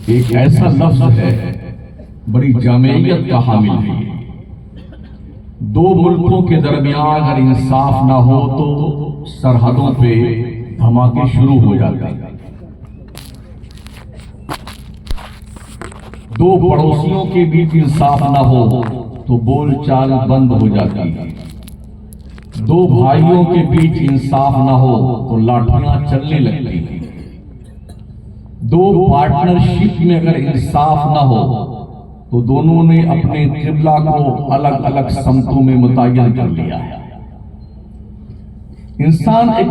एक ऐसा लफ्ज है, बड़ी जामियत का हामिल है। दो मुल्कों के दरमियान अगर इंसाफ ना हो तो सरहदों पे धमाके शुरू हो जाते हैं। दो पड़ोसियों के बीच इंसाफ ना हो तो बोलचाल बंद हो जाती है। दो भाइयों के बीच इंसाफ ना हो तो लाठियां चलने लगती हैं। दो पार्टनरशिप में अगर इंसाफ ना हो तो दोनों ने अपने किबला को अलग अलग समतों में मुतय्यन कर लिया है। इंसान एक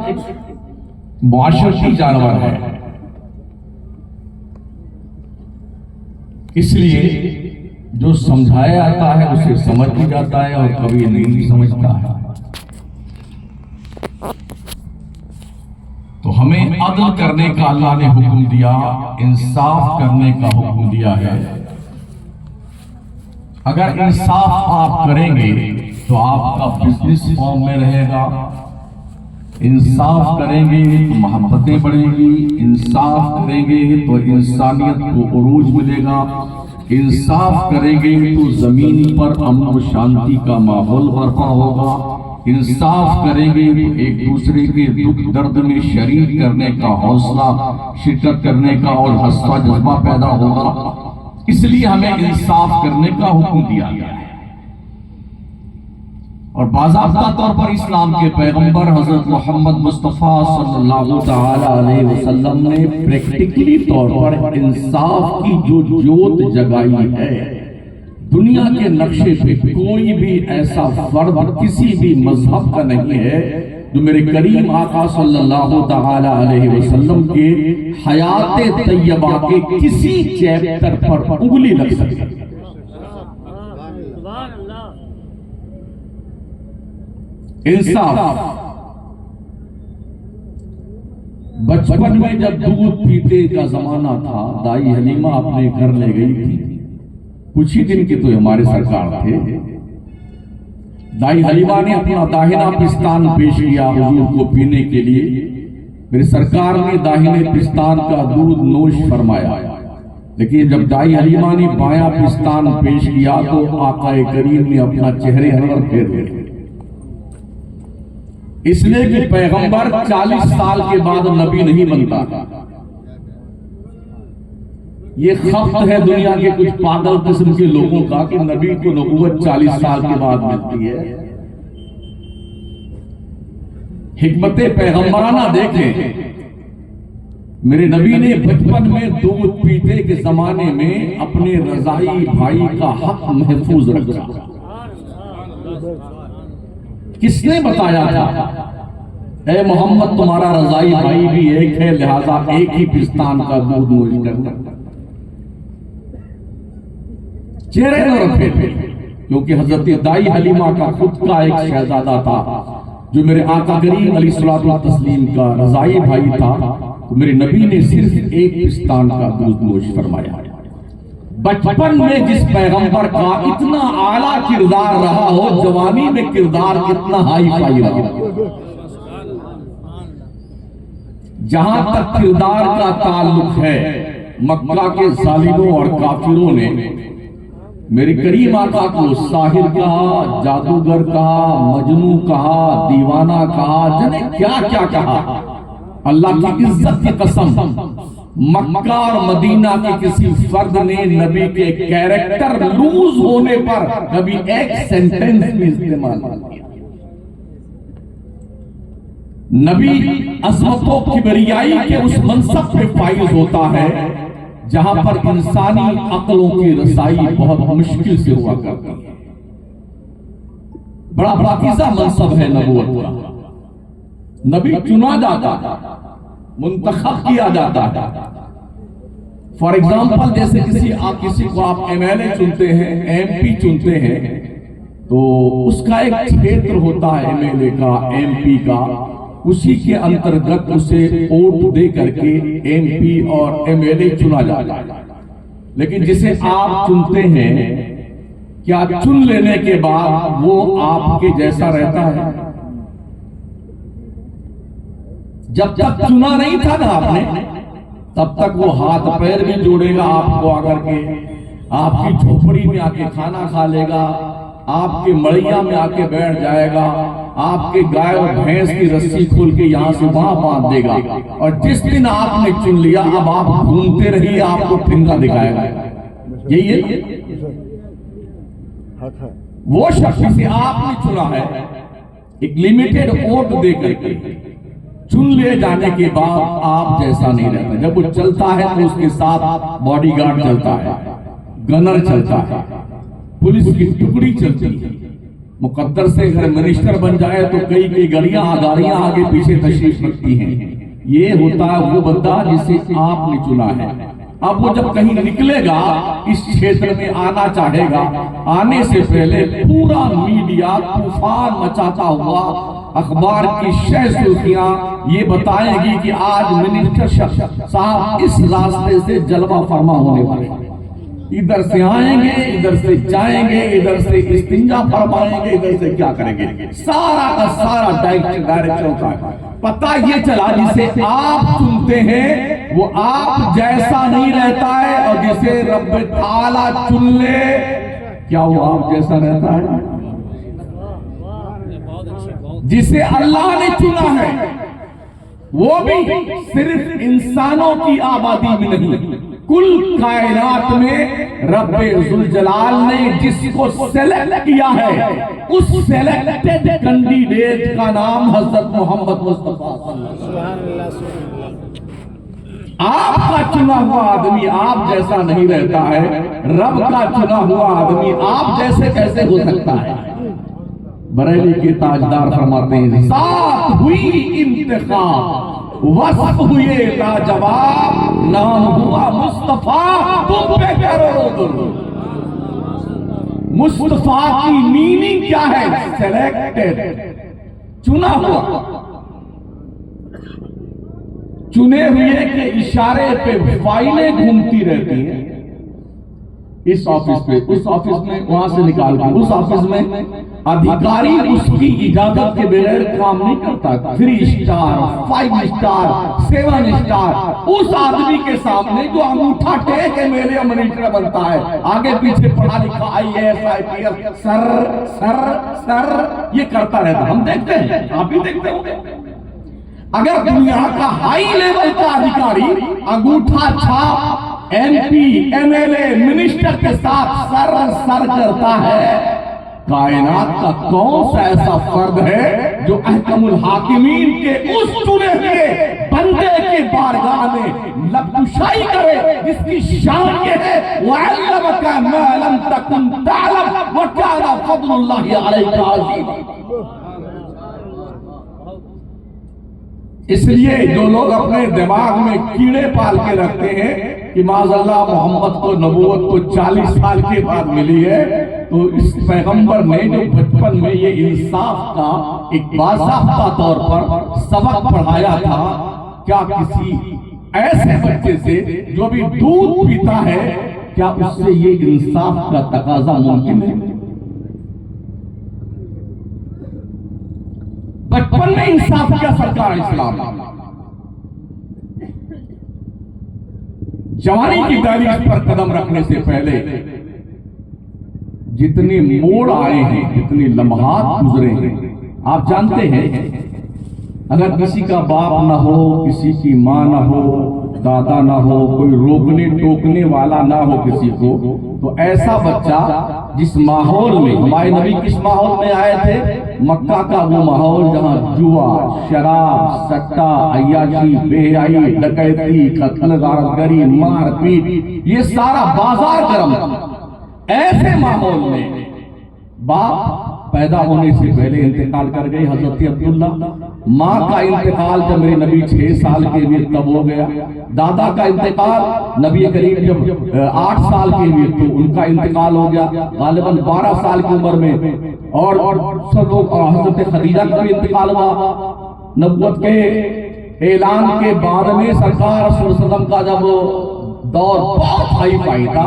मुआशरती जानवर है, इसलिए जो समझाया जाता है उसे समझ भी जाता है और कभी नहीं भी समझता है। तो हमें अदल करने का अल्लाह ने हुक्म दिया, इंसाफ करने का हुक्म दिया है। अगर इंसाफ आप करेंगे तो आपका बिजनेस फॉर्म में रहेगा। इंसाफ करेंगे तो मोहब्बतें बढ़ेंगी। इंसाफ करेंगे तो इंसानियत को उरूज मिलेगा। इंसाफ करेंगे तो जमीन पर अमन और शांति का माहौल बर्पा होगा। इंसाफ करेंगे तो एक दूसरे के दुख दर्द में शरीक करने का हौसला, शिरकत करने का और हंसता जज्बा पैदा होगा। इसलिए हमें इंसाफ करने का हुक्म दिया गया है। और बाज़ाब्ता तौर पर इस्लाम के पैगंबर हजरत मोहम्मद मुस्तफ़ा सल्लल्लाहु तआला अलैहि वसल्लम ने प्रैक्टिकली तौर पर इंसाफ की जो जोत जगाई है, दुनिया के नक्शे पे कोई भी ऐसा फर्द किसी भी मजहब का नहीं है जो मेरे करीम आका सल्लल्लाहु तआला अलैहि वसल्लम के हयाते तैयबा के किसी चैप्टर पर उंगली लग सके। इंसाफ। बचपन में जब दूध पीते का जमाना था, दाई हलीमा अपने घर ले गई थी। कुछ ही दिन के तो हमारे सरकार थे। दाई हलीमा ने अपना दाहिना पिस्तान पेश किया हुजूर को पीने के लिए। मेरे सरकार ने दाहिने पिस्तान का दूध नोश फरमाया, लेकिन जब दाई हलीमा ने बायां पिस्तान पेश किया तो आकाए करीम ने अपना चेहरे अनवर फेर दिया। इसलिए कि पैगंबर 40 साल के बाद नबी नहीं बनता। ये खफ्त है दुनिया के कुछ पागल किस्म के लोगों का कि नबी को नबूवत 40 साल के बाद मिलती है। हिकमते पैगंबराना देखें। मेरे नबी ने बचपन में दूध पीते के जमाने में अपने रजाई भाई का हक महफूज रखा। किसने बताया था, ए मोहम्मद तुम्हारा रजाई भाई भी एक है, लिहाजा एक ही पिस्तान का दूध नोश करना। चेहरे न रखे थे, क्योंकि हजरत दाई हलीमा का खुद का एक शहजादा था जो मेरे आका करीम अलैहिस्सलातु व तस्लीम का रजाई भाई था। तो मेरे नबी ने सिर्फ एक पिस्तान का दूध नोश फरमाया। बचपन में जिस पैगंबर का इतना आला किरदार रहा हो, जवानी में किरदार कितना हाई फाई रहा। जहां तक किरदार का ताल्लुक है, मक्का के जालिमों और काफिरों ने मेरे करीम आका को साहिर कहा, जादूगर कहा, मजनू कहा, दीवाना कहा, जाने क्या क्या कहा। अल्लाह की इज्जत की कसम, मक्का और मदीना के किसी फर्द ने नबी के कैरेक्टर लूज होने पर कभी एक सेंटेंस भी इस्तेमाल नहीं किया। नबी अज़मतों किबरियाई के उस मनसब पे फाइज होता है जहां पर इंसानी अक्लों की रसाई बहुत मुश्किल से हुआ करती है। बड़ा पाकीज़ा मनसब है नबूवत का। नबी चुना जाता है, मुंतखब किया जाता है। फॉर एग्जाम्पल, जैसे किसी को आप एमएलए चुनते हैं, एमपी चुनते हैं, तो उसका एक क्षेत्र होता है एमएलए का, एमपी का। उसी के अंतर्गत उसे वोट दे करके एमपी और एमएलए चुना जाता है। लेकिन जिसे आप चुनते हैं, क्या चुन लेने के बाद वो आपके जैसा रहता है? जब तक चुना नहीं था ना आपने, तब तक वो हाथ पैर भी जोड़ेगा आपको आकर के, आपकी झोपड़ी में आके खाना खा लेगा, आपके मड़ैया में आके बैठ जाएगा, आपके गाय और भैंस की रस्सी खोल के यहाँ से वहां बांध देगा। और जिस दिन आपने चुन लिया, अब आप घूमते रहिए, आपको फिंगा दिखाएगा। यही है वो शख्स जिसे आपने चुना है, एक लिमिटेड वोट दे करके चुन ले जाने के बाद आप जैसा नहीं रहता। जब वो चलता है तो उसके साथ बॉडीगार्ड चलता है, गनर चलता है, पुलिस की टुकड़ी चलती है। मुकद्दर से अगर मिनिस्टर बन जाए तो कई गाड़ियां आगे पीछे तशरीफ रखती हैं। ये होता है वो बंदा जिसे आपने चुना है। अब वो जब कहीं निकलेगा, इस क्षेत्र में आना चाहेगा, आने से पहले पूरा मीडिया तूफान मचाता हुआ अखबार की शह सुर्खियां ये बताएगी कि आज मिनिस्टर साहब इस रास्ते से जलवा फरमा होने वाले, इधर से आएंगे, इधर से जाएंगे, इधर से इस्तिंजा फरमाएंगे, इधर से क्या करेंगे। सारा का सारा डायरेक्शन होता है। पता ये चला जिसे आप चुनते हैं वो आप जैसा नहीं रहता है, और जिसे रब्बे ताला चुन ले क्या वो आप जैसा रहता है। जिसे अल्लाह ने चुना है वो भी सिर्फ इंसानों की आबादी में नहीं, कुल कायनात में रब्बे जुल जलाल ने जिसको सेलेक्ट किया है, उस सेलेक्टेड कैंडिडेट का नाम हजरत मोहम्मद मुस्तफा सल्लल्लाहु अलैहि वसल्लम। आपका चुना हुआ आदमी आप जैसा नहीं रहता है, रब का चुना हुआ आदमी आप जैसे कैसे हो सकता है। बरेली के ताजदार फरमाते हैं, साथ हुई इंतखाब वस्फ हुए लाजवाब, नाम हुआ मुस्तफा तुम पे करो। मुस्तफा की मीनिंग क्या है? सेलेक्टेड, चुना हुआ। चुने हुए के इशारे पे फाइलें घूमती रहती हैं, इस ऑफिस पे, उस ऑफिस में, वहां से निकाल कर उस ऑफिस में। अधिकारी उसकी इजाजत के बगैर काम नहीं करता। 3 स्टार, 5 स्टार, 7 स्टार उस आदमी के सामने जो अंगूठा टेक के मेरे मिनिस्टर बनता है, आगे पीछे पढ़ा लिखा IAS IPS sir sir sir ये करता रहता। हम देखते हैं, आप भी देखते होंगे। अगर दुनिया का हाई लेवल का अधिकारी अंगूठा छाप MP MLA मिनिस्टर के साथ सर सर करता है, कायनात का कौन सा ऐसा फर्द है जो अहकमुल हाकिमीन के उस चुने हुए बंदे के बारगाह में लबकुशाई करे, जिसकी शान ये है वअल्लमका मा लम तकुन तअलम व काना फज़लुल्लाहि अलैका अज़ीमा। इसलिए जो लोग अपने दिमाग में कीड़े पाल के रखते हैं कि माज़अल्लाह मोहम्मद को नबूवत तो 40 साल के बाद मिली है, तो इस पैगंबर ने जो बचपन में ये इंसाफ का एक बाज़ाब्ता तौर पर सबक पढ़ाया था, क्या किसी ऐसे बच्चे से जो भी दूध पीता है, क्या उससे ये इंसाफ का तकाजा मुमकिन है? बचपन में इंसाफ किया सरकार इस्लाम। जवानी की तारीख पर कदम रखने से पहले जितने मोड़ आए हैं, जितने लम्हात गुजरे हैं, आप जानते हैं, अगर किसी का बाप ना हो, किसी की माँ ना हो, दादा ना हो, कोई रोकने टोकने वाला ना हो किसी को, तो ऐसा बच्चा जिस माहौल में, हमारे नबी किस माहौल में आए थे? मक्का का वो माहौल जहां जुआ, शराब, सट्टा, अय्याशी, बेहयाई, डकैती, कत्ल गारतगरी, मारपीट, ये सारा बाजार गर्म था। ऐसे माहौल में बाप पैदा होने से पहले इंतकाल कर गए, हजरत अब्दुल्ला। माँ का इंतकाल जब मेरे नबी 6 साल के हुए तब हो गया। दादा का इंतकाल नबी करीम जब 8 साल के हुए तो उनका इंतकाल हो गया, गालिबन 12 साल की उम्र में। और सब लोग, हजरत खदीजा का भी इंतकाल हुआ। नबुव्वत के ऐलान के बाद में सरकार सल्लल्लाहु अलैहि वसल्लम का जब दौर बहुत हाई फाई था,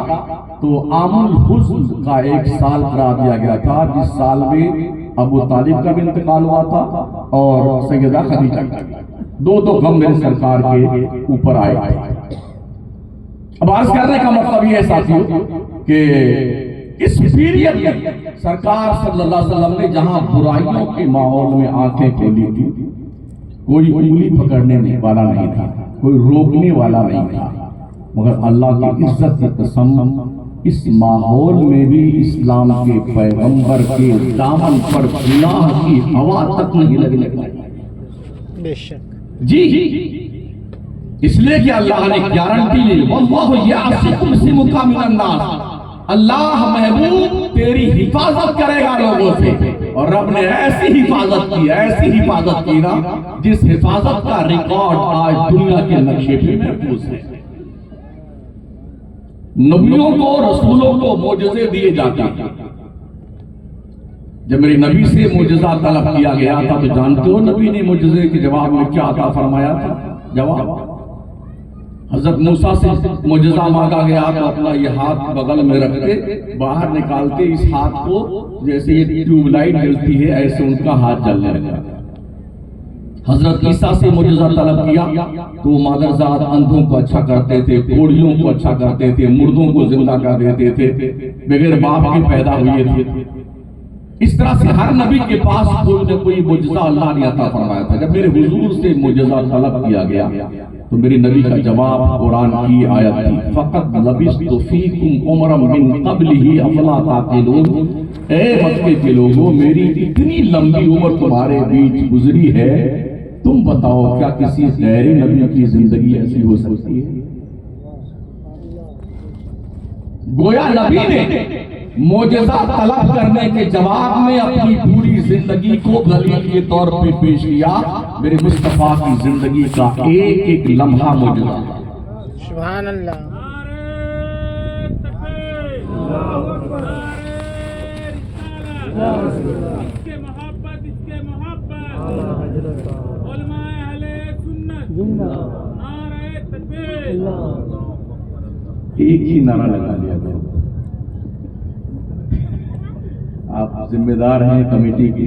तो आमुल हुज़्न का 1 साल करा दिया गया था, जिस साल में अबू तालिब का भी इंतकाल हुआ था और सैयदा खदीजा का। दो गम मेरे सरकार के ऊपर आए। अब अर्ज करने का मतलब यह है साथियों कि इस पीरियड में सरकार सल्लल्लाहु अलैहि वसल्लम ने जहां बुराइयों के माहौल में आंखें खोली थी, कोई उंगली पकड़ने वाला नहीं था, कोई रोकने वाला नहीं था, मगर अल्लाह की इज्जत की कसम इस माहौल में भी इस्लाम के पैगंबर के दामन पर गुनाह की हवा तक नहीं लगने लगी। बेशक जी, इसलिए कि अल्लाह ने गारंटी ली, वल्लाहु यासिकुम मिनन नास, अल्लाह महबूब तेरी हिफाजत करेगा लोगों से। और रब ने ऐसी हिफाजत की ना, जिस हिफाजत का रिकॉर्ड आज दुनिया के नक्शे पे महफूज है। नबियों को, रसूलों को मोजज़े दिए जाते हैं। जब मेरे नबी से मोजज़ा तलब किया गया था तो जानते हो नबी ने मोजज़े के जवाब में क्या अता फरमाया था? जवाब, हजरत मूसा से मोजज़ा मांगा गया तो अपना ये हाथ बगल में रखते, बाहर निकालते, इस हाथ को जैसे ये ट्यूबलाइट जलती है ऐसे उनका हाथ जलने लगा। हजरत ईसा से मुजज़ा तलब किया तो वो मादरजात अंधों को अच्छा करते थे, कोढ़ियों को अच्छा करते थे, मुर्दों को जिंदा कर देते थे, बगैर बाप के पैदा हुए थे। इस तरह से हर नबी के पास कोई न कोई मुजज़ा अल्लाह ने अता फरमाया था। जब मेरे हुजूर से मुजज़ा तलब किया गया तो मेरे नबी का जवाब कुरान की आयत थी, फ़क़द लबिस्तु फ़ीकुम उमरम मिन क़ब्लिही अफ़ला ताक़िलून। ए मक्के के लोगों, मेरी इतनी लंबी उम्र तुम्हारे बीच गुजरी है, तुम बताओ क्या किसी गैर नबी की जिंदगी ऐसी हो सकती है? गोया नबी ने मोजज़ा तलब करने के जवाब में अपनी पूरी जिंदगी को दलील के तौर पे पेश किया। मेरे मुस्तफा की जिंदगी का एक एक लम्हा मोजज़ा। सुभान अल्लाह। एक ही नारा लगा लिया करो। आप जिम्मेदार हैं कमेटी के।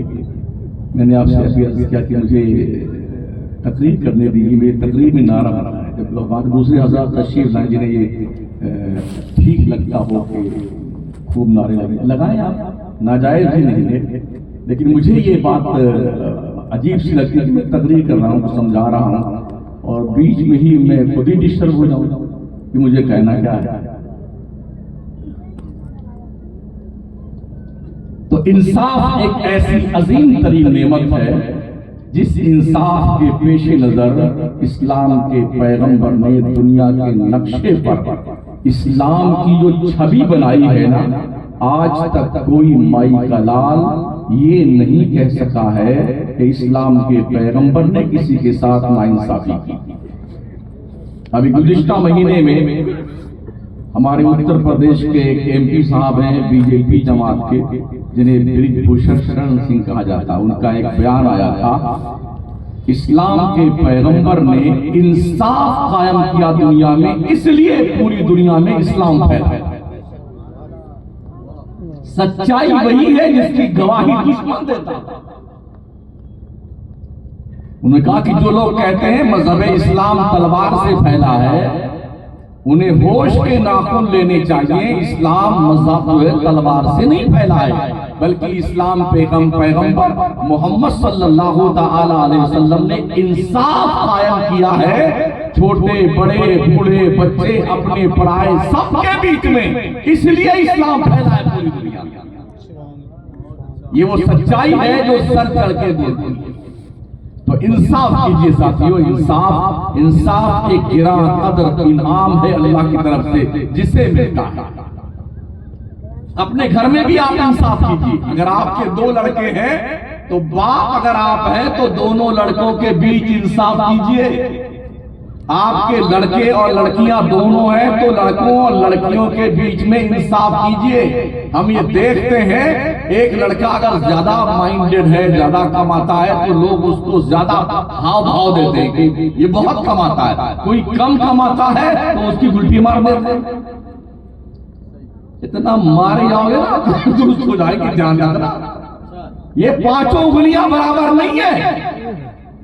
मैंने आपसे अभी अर्ज किया कि मुझे तकरीर करने दीजिए, मेरी तकरीर में नारा बना है। जब लोग दूसरे हज़रात तशरीफ लाएं जिन्हें ये ठीक लगता हो कि खूब नारे लगाएं, आप नाजायज भी नहीं है, लेकिन मुझे ये बात अजीब सी लगती है कि मैं तकरीर कर रहा हूँ, समझा रहा हूँ और बीच में ही मैं खुद ही डिस्टर्ब हो जाऊँ कि मुझे कहना क्या है। तो इंसाफ एक ऐसी अजीम तरीन नेमत है जिस इंसाफ के पेश नजर इस्लाम के पैगंबर ने दुनिया के नक्शे पर इस्लाम की जो छवि बनाई है ना, आज तक कोई माई का लाल ये नहीं कह सका है कि इस्लाम के पैगंबर ने किसी के साथ नाइंसाफी की। अभी गुज़िश्ता महीने में हमारे उत्तर प्रदेश के एक एमपी साहब हैं बीजेपी जमात के, जिन्हें ब्रिजभूषण शरण सिंह कहा जाता, उनका एक बयान आया था, इस्लाम के पैगंबर ने इंसाफ कायम किया दुनिया में, इसलिए पूरी दुनिया में इस्लाम फैला। सच्चाई वही है जिसकी गवाही दुश्मन देता। उन्होंने कहा कि जो लोग कहते हैं मजहब इस्लाम तलवार से फैला है, उन्हें होश के नाखून लेने चाहिए। इस्लाम मजहब जो है तलवार से नहीं फैला है, बल्कि इस्लाम पैगंबर मोहम्मद सल्लल्लाहु ताला अलैहि वसल्लम ने इंसाफ कायम किया है। छोटे बड़े बूढ़े बच्चे अपने पराए सबके बीच में, इसलिए इस्लाम फैला है पूरी दुनिया में। ये वो सच्चाई है जो सर चढ़ के बोलती है। तो इंसाफ कीजिए साथियों, इंसाफ एक गिरा कदर इनाम है अल्लाह की तरफ से जिसे मिलता है। अपने घर में भी आप इंसाफ कीजिए। अगर आपके दो लड़के हैं तो बाप अगर आप हैं तो दोनों लड़कों के बीच इंसाफ कीजिए। आपके लड़के और लड़कियां दोनों हैं तो लड़कों और लड़कियों के बीच में इंसाफ कीजिए। हम ये देखते हैं एक लड़का अगर ज्यादा माइंडेड है, ज्यादा कमाता है, तो लोग उसको ज्यादा हाव भाव देते हैं कि ये बहुत कमाता है। कोई कम कमाता है तो उसकी गुल्टी मार देते हैं। इतना मारे जाओगे ना दुरुस्त हो जाएगी, ध्यान रखना। ये पांचों उंगलियां बराबर नहीं है।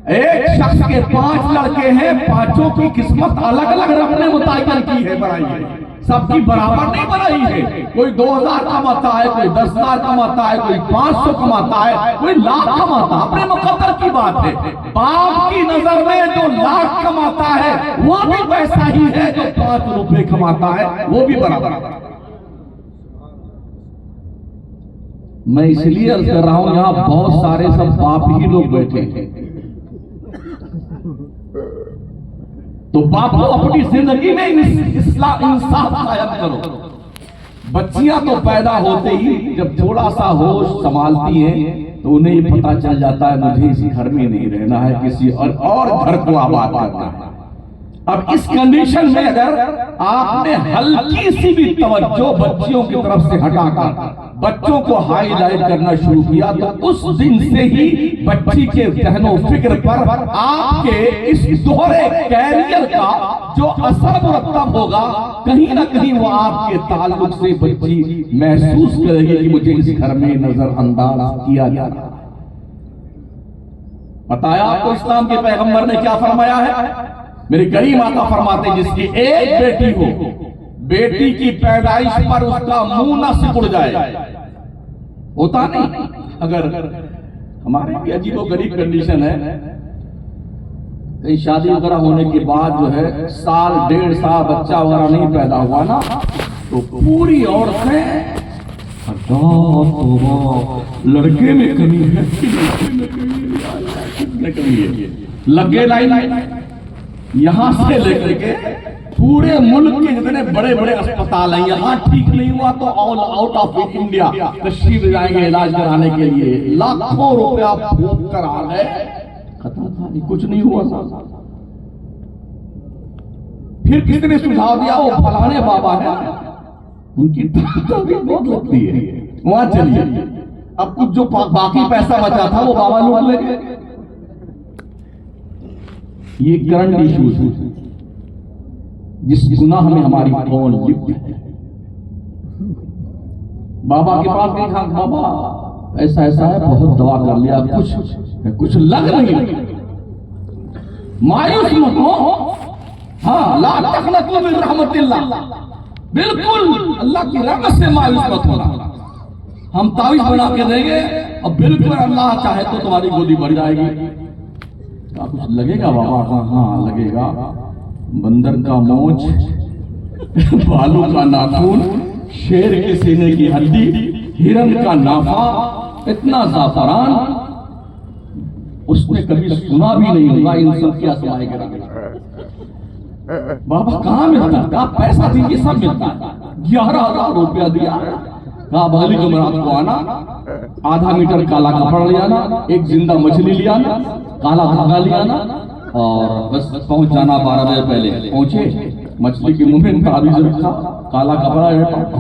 एक शख्स के 5 लड़के हैं, पांचों की किस्मत अलग अलग रब ने मुतय्यन की है, बनाई है, सबकी बराबर नहीं बनाई है। कोई 2000 कमाता है, कोई 10,000 कमाता है, कोई 500 कमाता है, कोई लाख कमाता है, अपने मुकद्दर की बात है। बाप की नजर में जो लाख कमाता है वो भी वैसा ही है जो 5 रुपए कमाता है, वो भी बराबर है। मैं इसलिए अर्ज कर रहा हूं, यहां बहुत सारे सब बाप ही लोग बैठे हैं, तो बाप को अपनी जिंदगी में इंसाफ कायम करो। बच्चियां तो पैदा होते ही जब थोड़ा सा होश संभालती हैं तो उन्हें पता चल जाता है मुझे इस घर में नहीं रहना है, किसी और घर को आबाद करना है। अब इस कंडीशन में अगर आपने हल्की सी भी तवज्जो बच्चियों की तरफ से हटाकर बच्चों को हाईलाइट करना शुरू किया तो उस दिन से ही बच्ची के जहनो फिक्र पर आपके इस दोहरे कैरियर का जो असर मुरत्तब होगा, कहीं ना कहीं वो आपके ताल्लुक से बच्ची महसूस करेगी कि मुझे इस घर में नजरअंदाज किया जा रहा है। बताया आपको इस्लाम के पैगंबर ने क्या फरमाया है? मेरी करीम आका फरमाते जिसकी एक बेटी हो, बेटी की पैदाइश पर उसका मुंह ना सिकुड़ जाए, होता नहीं। अगर हमारे भी अजीबो गरीब कंडीशन है, कहीं शादी वगैरह होने के बाद जो है 1 डेढ़ साल बच्चा वगैरह नहीं पैदा हुआ ना, तो पूरी औरतें लड़के में कमी है, कमी है, लगे लाइन यहां से लेकर के पूरे मुल्क के जितने बड़े बड़े अस्पताल हैं, यहां ठीक नहीं हुआ तो ऑल आउट ऑफ इंडिया तशरीफ जाएंगे इलाज कराने के लिए, लाखों रुपया फूंक कर आ गए, खत्म कहानी, कुछ नहीं हुआ। फिर किसी ने सुझाव दिया वो फलाने बाबा है, उनकी भी बहुत लगती है, वहां चलिए। अब कुछ जो बाकी पैसा बचा था वो बाबा लूट लेंगे। ये करंट इश्यूज है जिस गुनाह में हमारी कौन लिप्त है। बाबा के पास गई, कहा बाबा ऐसा ऐसा है, बहुत दवा कर लिया, कुछ लग नहीं, मायूस मत हो। हाँ, ला तक़नतू मिन रहमतिल्लाह, बिल्कुल अल्लाह की रहमत से मायूस मत होना। हम तावीज़ बना के देंगे और बिल्कुल अल्लाह चाहे तो तुम्हारी गोदी भर जाएगी। कुछ लगेगा बाबा? हाँ लगेगा। बंदर का मोच, भालू का नाखून, शेर के सीने की हड्डी, हिरन का नाफा, इतना ज़ाफ़रान उसने कभी सुना भी नहीं होगा। इन सब क्या समाए करा बाबा कहाँ मिलता है? आप पैसा दीजिए सब मिलता है। 11,000 रुपया दिया, कहा बगली जुमेरात को आना, आधा मीटर काला कपड़ा ले आना, एक जिंदा मछली ले आना, काला धागा ले आना और बस पहुंच जाना। 12 बजे पहले पहुंचे, मछली के मुंह में ताबीज रखा, काला कपड़ा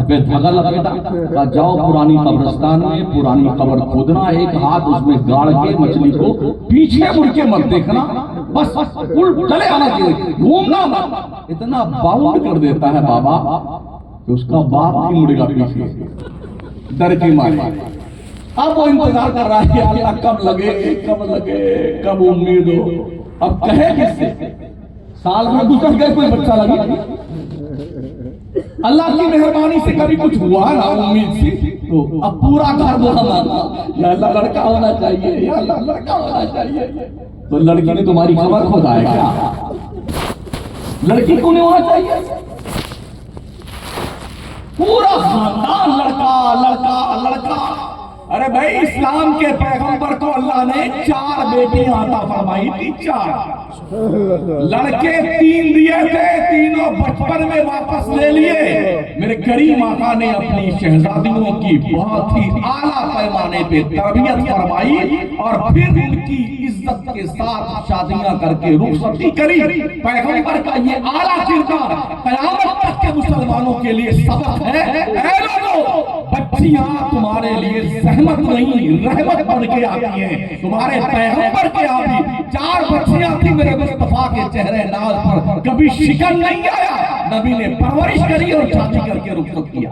पे धागा लपेटा, कहा जाओ पुरानी कब्रिस्तान में पुरानी कब्र खोदना, एक हाथ उसमें गाड़ के मछली को पीछे मुड़ के मत देखना, बस उल्ट चले आना चाहिए, घूमना मत। इतना बाउंड कर देता है बाबा कि उसका बाप ही मुड़ेगा पीछे डर के मारे। अब वो इंतजार कर रहा है अल्लाह कब लगे, कब लगे, कब उम्मीद हो। अब कहे किससे? साल में गुजर गए, कोई बच्चा लगे, अल्लाह की मेहरबानी से कभी कुछ हुआ ना उम्मीद से, तो अब पूरा घर बोला या अल्लाह लड़का होना चाहिए, या अल्लाह लड़का होना चाहिए। तो लड़की ने तुम्हारी खबर खुद आए क्या? लड़की को नहीं होना चाहिए? पूरा खानदान लड़का लड़का लड़का। अरे भाई, इस्लाम के पैगंबर को अल्लाह ने 4 बेटियां अता फरमाई थी, 4 लड़के 3 दिए थे, तीनों बचपन में वापस ले लिए। मेरे करीम आका ने अपनी शहजादियों की बहुत ही आला पैमाने पे तरबियत फरमाई और फिर उनकी इज्जत के साथ शादियां करके रुखसती करी। पैगंबर का ये आला किरदार कयामत तक के मुसलमानों के लिए सबक है। ऐ लोगों, बच्चियां तुम्हारे लिए रहमत नहीं रहमत बन के आती हैं। तुम्हारे पैगंबर के आती 4 बच्चियां थी मेरे मुस्तफा के चेहरे नाज पर, कभी शिकन नहीं आया। नबी ने परवरिश करी और शादी करके रुखसत किया।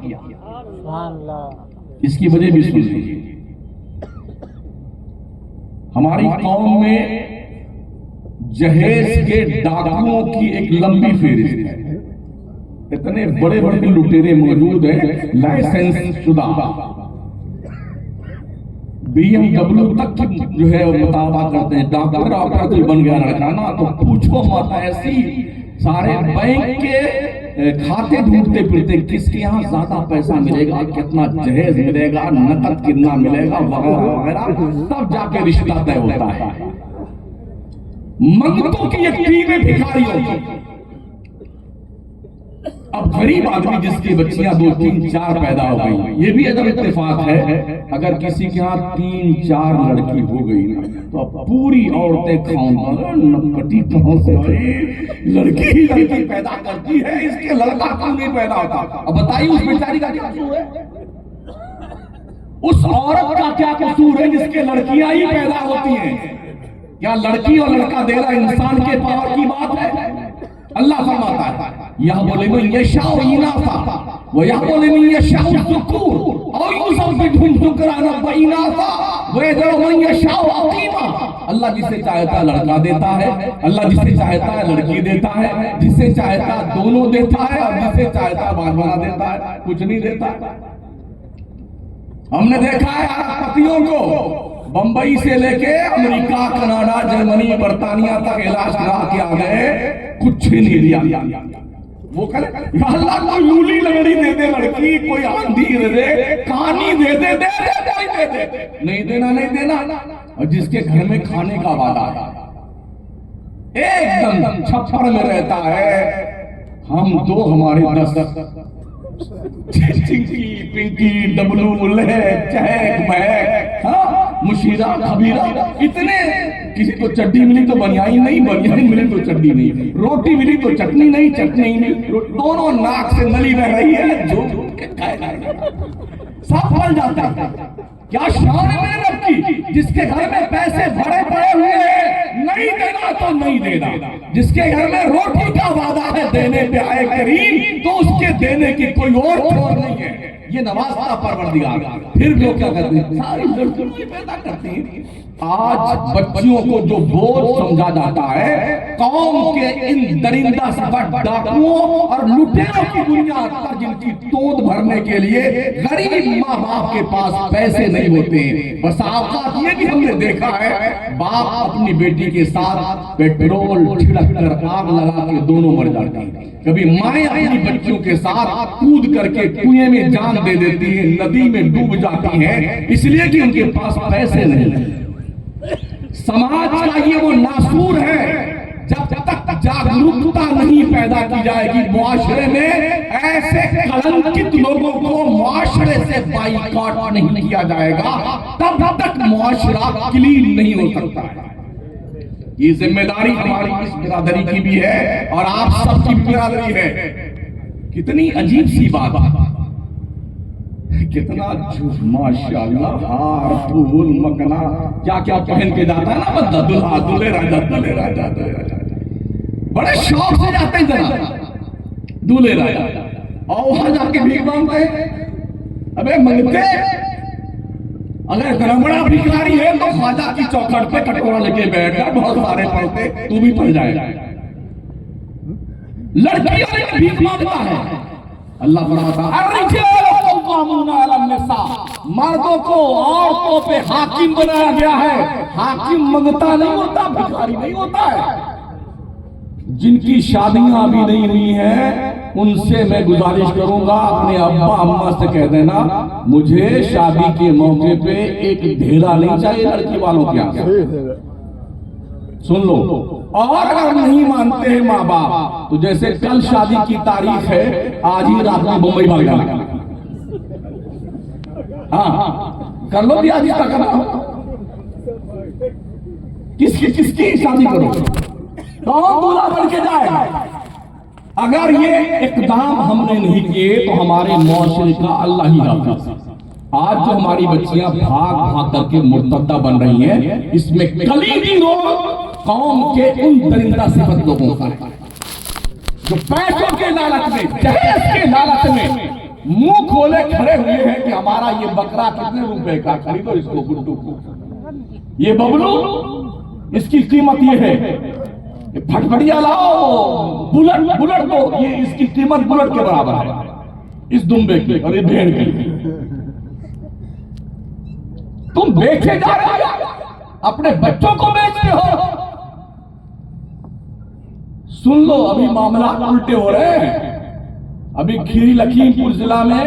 इसकी वजह भी सुन लीजिए। हमारी कौम में जहेज के डाकुओं की एक लंबी फेहरिस्त है। इतने बड़े बड़े लुटेरे मौजूद हैं, लाइसेंस शुदा, BMW तक की जो है मुताबा करते हैं। डॉक्टर ऑपरेटर बन गया लड़का ना, तो पूछो मत, ऐसी सारे बैंक के खाते ढूंढते फिरते, किसके यहाँ ज्यादा पैसा मिलेगा, कितना जहेज मिलेगा, नकद कितना मिलेगा, वगैरह वगैरह, तब जाके रिश्ता तय होता है। मंगतों की एक टीम में भिखारियों की। अब गरीब आदमी जिसकी बच्चियां 2, 3, 4 पैदा हो गई, ये भी अगर इत्तेफाक है, अगर किसी के यहाँ 3, 4 लड़की हो गई ना, तो पूरी औरतें खाऊंगा नपटी कहां से आई, लड़की ही लड़की पैदा करती है, इसके लड़का क्यों नहीं पैदा होता। अब बताइए उस बेचारी का क्या कसूर है, उस औरत का क्या कसूर है जिसके लड़कियां ही पैदा होती हैं। क्या लड़की और लड़का देना इंसान के पावर की बात है? अल्लाह फरमाता है, यह बोले मैं यशाउ इनासा व यह बोले मैं यशाउ ज़ुकूर और युज़ब्बिहुम ज़ुकराना व इनासा व यदउ मैं यशाउ अक़ीमा। अल्लाह जिसे चाहता लड़का देता है, अल्लाह जिसे चाहता है लड़की देता है, जिसे चाहता दोनों देता है, और जिसे चाहता बार-बार देता है, कुछ नहीं देता। हमने देखा है पतियों को बंबई से लेके अमेरिका, कनाडा, जर्मनी, बर्तानिया तक इलाज करा के आ गए, कुछ नहीं दिया। वो कहे अल्लाह कोई लूली लंगड़ी दे दे लड़की, कोई आंधी दे दे, कहानी दे दे, दे दे, कोई दे दे, नहीं देना, नहीं देना। और जिसके घर में खाने का वादा है, एकदम छप्पर में रहता है, हम दो हमारे 10 चिंकी, पिंकी, डबलू, लहक, चहक, महक, हाँ, मुशीरा, खबीरा, इतने। किसी को चड्डी मिली तो बनियाई नहीं, बनियाई मिली तो चड्डी नहीं, रोटी मिली तो चटनी नहीं, चटनी नहीं, दोनों नाक से नली बह रही है, जो सब बन जाता है। क्या शान है मेरे रब की, जिसके घर में पैसे भरे पड़े हुए हैं, नहीं देना तो नहीं देना। जिसके घर में रोटी का वादा है देने पे आए करीम, तो उसके देने की कोई और छोर नहीं है। ये नवाज़ता परवरदिगार। फिर लोग क्या करते हैं, सारी लड़कियों की पैदा करते हैं। आज बच्चियों को जो बोझ समझा जाता है, कौम के इन दरिंदा सफर डाकुओं और लुटेरों की बुनियाद पर, जिनकी तोड़ भरने के लिए गरीब माँ बाप के पास पैसे नहीं होते हैं। बस औकात ये भी हमने देखा है, बाप अपनी बेटी के साथ पेट्रोल छिड़क कर आग लगा के दोनों मर जाते हैं। कभी माएं अपनी बच्चियों के साथ कूद करके कुएं में जान दे देती है, नदी में डूब जाती हैं, इसलिए कि उनके पास पैसे नहीं। समाज का ये वो नासूर है, जब तक जागरूकता नहीं पैदा की जाएगी मुआशरे में, ऐसे कलंकित लोगों को मुआशरे से बाइकआउट नहीं किया जाएगा, तब तक मुआशरा क्लीन नहीं हो सकता है। ये जिम्मेदारी हमारी इस बिरादरी की भी है और आप सबकी बिरादरी है। कितनी अजीब सी बात, कितना माशाअल्लाह, हार, फूल, मकना, क्या क्या पहन के जाता है ना बंदा, दुल्हा, दूल्हे राजा, दूल्हे राजा, दूल्हे राजा, बड़े शौक से जाते हैं जना दूल्हे राजा, और वहां जाके भीख मांगते हैं। अबे मंगते, अगर ग्रामीणा भिखारी है तो ख्वाजा की चौखट पे कटोरा लेके बैठ जा, बहुत सारे पढ़ते, तू भी पढ़ जाएगा। लड़कियों ने भीख मांगता है, अल्लाह फरमाता है मर्दों को औरतों पे हाकिम बनाया गया है। हाकिम मंगता नहीं होता, भिखारी नहीं होता है। जिनकी शादियां अभी नहीं हुई हैं, उनसे मैं गुजारिश करूंगा, अपने अब्बा अम्मा से कह देना, मुझे शादी के मौके पे एक ढेला नहीं चाहिए लड़की वालों के यहाँ। सुन लो। और अगर नहीं मानते हैं माँ बाप, तो जैसे कल शादी की तारीख है, आज ही रात में मुंबई भाग जाना। हाँ, कर लो आज का करना। किसकी शादी करो, कौन दूल्हा बन के जाएगा? अगर ये इकदाम हमने नहीं किए तो हमारे मुआशरे का अल्लाह ही हाफिज़। आज जो हमारी बच्चियां भाग भाग करके मुर्तद्दा बन रही हैं, इसमें कलीदी रोल कौम के उन दरिंदा सिफत लोगों का है, जो पैसों के लालच में, दहेज के लालच में मुंह खोले खड़े हुए हैं कि हमारा ये बकरा कितने रुपए का, खरीदो इसको, गुड्डू को, ये बबलू इसकी कीमत ये है, फटफटिया लाओ, बुलेट बुलेट दो, ये इसकी कीमत बुलेट के बराबर है, इस दुम्बे की और ये भेड़ की। तुम बेचे जा रहे हो, अपने बच्चों को बेचते हो। सुन लो, अभी मामला उल्टे हो रहे हैं। अभी खीरी लखीमपुर जिला में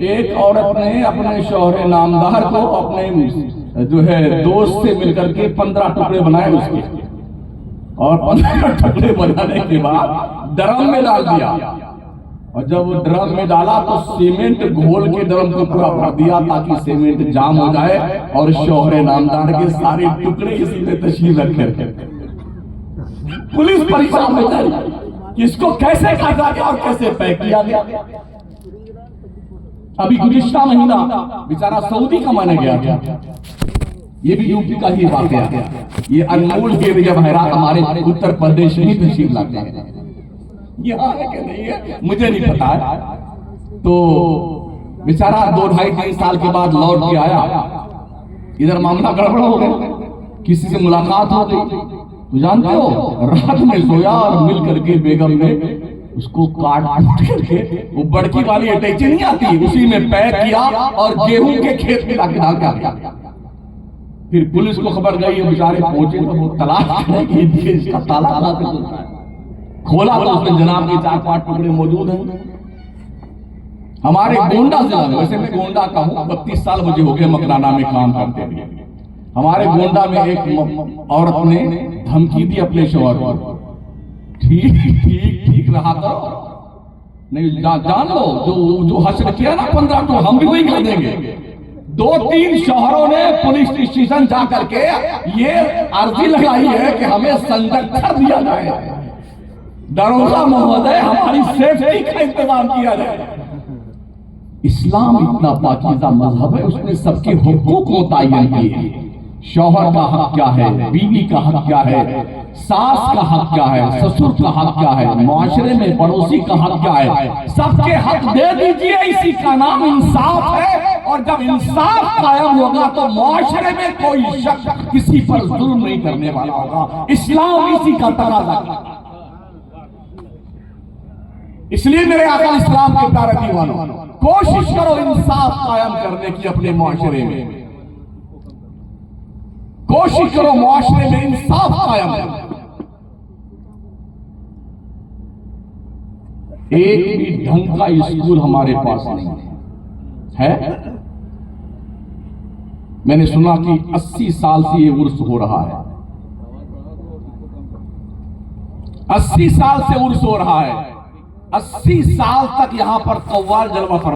एक औरत ने अपने शौहरे नामदार को अपने जो है दोस्त से मिलकर के 15 टुकड़े बनाए उसके, और 15 टुकड़े बनाने के बाद ड्रम में डाल दिया, और जब वो ड्रम में डाला तो सीमेंट घोल के ड्रम को पूरा भर दिया ताकि सीमेंट जाम हो जाए और शौहरे नामदार के सारे टुकड़े इसी में तशरीफ रखे। पुलिस परेशान हो जाए कि इसको कैसे काटा गया और कैसे पैक किया गया। अभी गुज़िश्ता महीना बेचारा सऊदी कमाने गया था, ये भी यूपी का ही वाकया है। ये अनमोल के जब हैरात हमारे उत्तर प्रदेश में तशरीफ लाते हैं, यहाँ है कि नहीं है मुझे नहीं पता है। तो बेचारा 2-2.5-3 साल के बाद लौट के आया, इधर मामला गड़बड़ हो गया, किसी से मुलाकात हो गई। तो जानते हो, रात में सोया और मिल करके बेगम ने उसको काट करके वो बड़की वाली अटैची नहीं आती, उसी में पैक किया और गेहूं के खेत में लाके डाल दिया। फिर पुलिस को खबर गई, बेचारे पहुंचे तो वो तलाश करेगी इसका ताला खोला तो उसमें जनाब के 4-5 टुकड़े मौजूद हैं। हमारे गोंडा जिला में, वैसे मैं गोंडा का हूँ, 32 साल मुझे हो गए मकराना में काम करते हुए। हमारे गोंडा में एक औरत ने धमकी दी अपने शौहर को, ठीक ठीक ठीक रहा करो, नहीं जान लो जो हश्र किया ना 15 तो हम भी वही कर देंगे। 2-3 शौहरों ने पुलिस स्टेशन जा करके ये अर्जी लगाई है कि हमें संरक्षण दिया जाए, दरोगा महोदय हमारी सेफ्टी का इंतजाम किया जाए। इस्लाम इतना पाकीज़ा मजहब है, उसने सबके हुकूक मुतय्यन किए। शौहर का हक क्या है, बीवी का हक क्या है, सास का हक क्या है, ससुर का हक क्या है, मुआशरे में पड़ोसी का हक क्या है, सबके हक दे दीजिए। इसी का नाम इंसाफ है। और जब इंसाफ कायम होगा तो मुआशरे में कोई शख्स किसी पर जुल्म नहीं करने वाला होगा। इस्लाम इसी का तकाज़ा है। इसलिए मेरे आका इस्लाम के प्यारे दीवानों, कोशिश करो इंसाफ कायम करने की अपने मुआशरे में, कोशिश करो मुआशरे में इंसाफ कायम करने। एक भी ढंग का स्कूल हमारे पास नहीं है। मैंने सुना कि 80 साल से ये उर्स हो रहा है, 80 साल से उर्स हो रहा है। 80 साल तक यहां पर कव्वाल जलवा